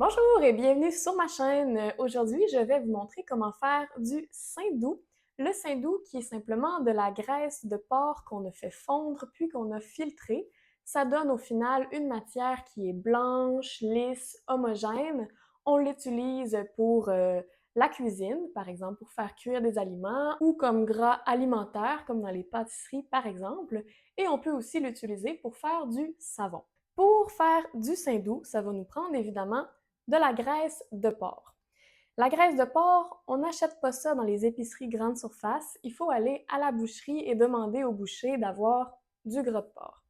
Bonjour et bienvenue sur ma chaîne. Aujourd'hui, je vais vous montrer comment faire du saindoux. Le saindoux qui est simplement de la graisse de porc qu'on a fait fondre puis qu'on a filtré. Ça donne au final une matière qui est blanche, lisse, homogène. On l'utilise pour la cuisine, par exemple pour faire cuire des aliments ou comme gras alimentaire, comme dans les pâtisseries par exemple. Et on peut aussi l'utiliser pour faire du savon. Pour faire du saindoux, ça va nous prendre évidemment de la graisse de porc. La graisse de porc, on n'achète pas ça dans les épiceries grande surface. Il faut aller à la boucherie et demander au boucher d'avoir du gras de porc.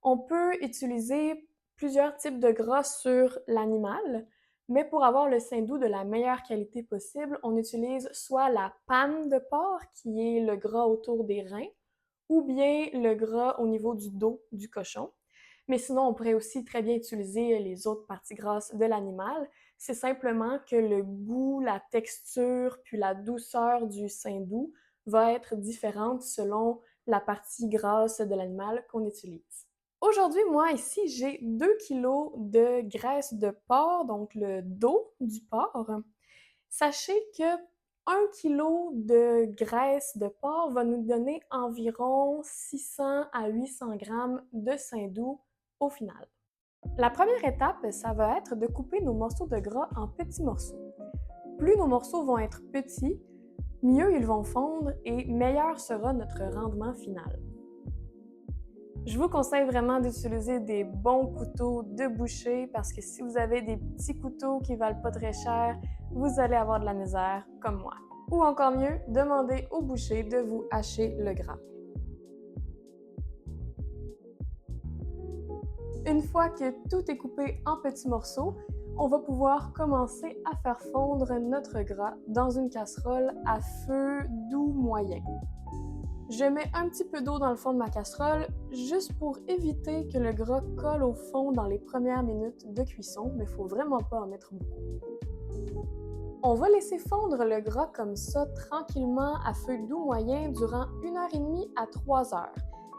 On peut utiliser plusieurs types de gras sur l'animal, mais pour avoir le saindoux de la meilleure qualité possible, on utilise soit la panne de porc, qui est le gras autour des reins, ou bien le gras au niveau du dos du cochon. Mais sinon, on pourrait aussi très bien utiliser les autres parties grasses de l'animal. C'est simplement que le goût, la texture, puis la douceur du saindoux va être différente selon la partie grasse de l'animal qu'on utilise. Aujourd'hui, moi, ici, j'ai 2 kilos de graisse de porc, donc le dos du porc. Sachez que 1 kilo de graisse de porc va nous donner environ 600 à 800 grammes de saindoux au final. La première étape, ça va être de couper nos morceaux de gras en petits morceaux. Plus nos morceaux vont être petits, mieux ils vont fondre et meilleur sera notre rendement final. Je vous conseille vraiment d'utiliser des bons couteaux de boucher parce que si vous avez des petits couteaux qui valent pas très cher, vous allez avoir de la misère comme moi. Ou encore mieux, demandez au boucher de vous hacher le gras. Une fois que tout est coupé en petits morceaux, on va pouvoir commencer à faire fondre notre gras dans une casserole à feu doux moyen. Je mets un petit peu d'eau dans le fond de ma casserole juste pour éviter que le gras colle au fond dans les premières minutes de cuisson, mais il ne faut vraiment pas en mettre beaucoup. On va laisser fondre le gras comme ça tranquillement à feu doux moyen durant 1h30 à 3 heures.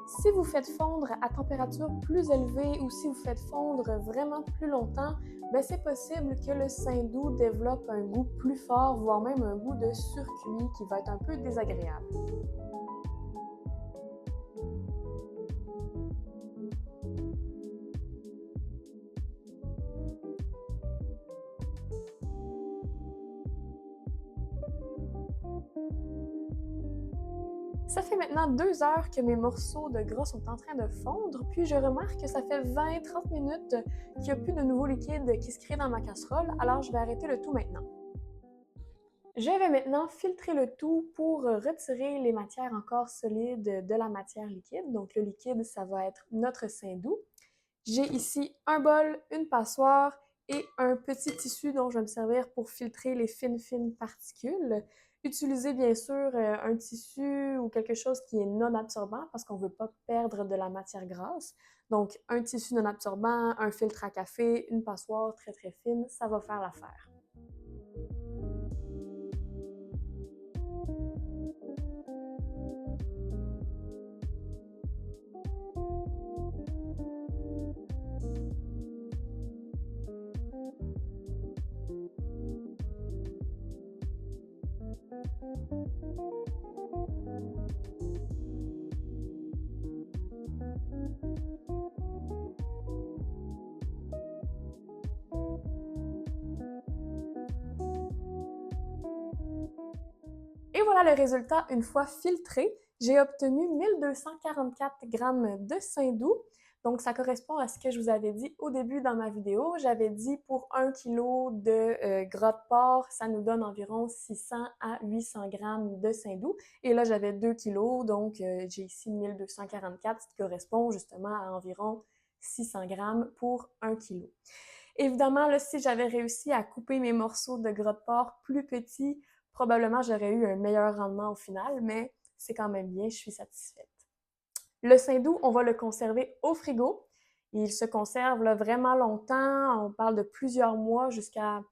Si vous faites fondre à température plus élevée ou si vous faites fondre vraiment plus longtemps, c'est possible que le saindoux développe un goût plus fort, voire même un goût de surcuit qui va être un peu désagréable. Ça fait maintenant 2 heures que mes morceaux de gras sont en train de fondre, puis je remarque que ça fait 20-30 minutes qu'il n'y a plus de nouveau liquide qui se crée dans ma casserole, alors je vais arrêter le tout maintenant. Je vais maintenant filtrer le tout pour retirer les matières encore solides de la matière liquide. Donc le liquide, ça va être notre saindoux. J'ai ici un bol, une passoire et un petit tissu dont je vais me servir pour filtrer les fines particules. Utilisez bien sûr un tissu ou quelque chose qui est non absorbant parce qu'on ne veut pas perdre de la matière grasse. Donc un tissu non absorbant, un filtre à café, une passoire très fine, ça va faire l'affaire. Et voilà le résultat une fois filtré. J'ai obtenu 1244 grammes de saindoux. Donc, ça correspond à ce que je vous avais dit au début dans ma vidéo. J'avais dit pour 1 kilo de gras de porc, ça nous donne environ 600 à 800 grammes de saindoux. Et là, j'avais 2 kilos, donc j'ai ici 1244, ce qui correspond justement à environ 600 grammes pour 1 kilo. Évidemment, là, si j'avais réussi à couper mes morceaux de gras de porc plus petits, probablement j'aurais eu un meilleur rendement au final, mais c'est quand même bien, je suis satisfaite. Le saindoux, on va le conserver au frigo. Il se conserve là, vraiment longtemps, on parle de plusieurs mois jusqu'à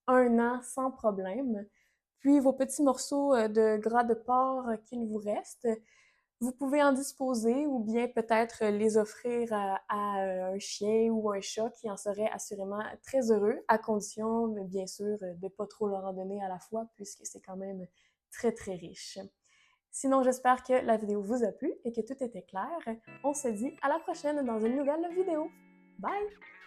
1 an sans problème. Puis vos petits morceaux de gras de porc qu'il vous reste, Vous pouvez en disposer ou bien peut-être les offrir à un chien ou un chat qui en serait assurément très heureux, à condition, bien sûr, de ne pas trop leur en donner à la fois, puisque c'est quand même très, très riche. Sinon, j'espère que la vidéo vous a plu et que tout était clair. On se dit à la prochaine dans une nouvelle vidéo. Bye!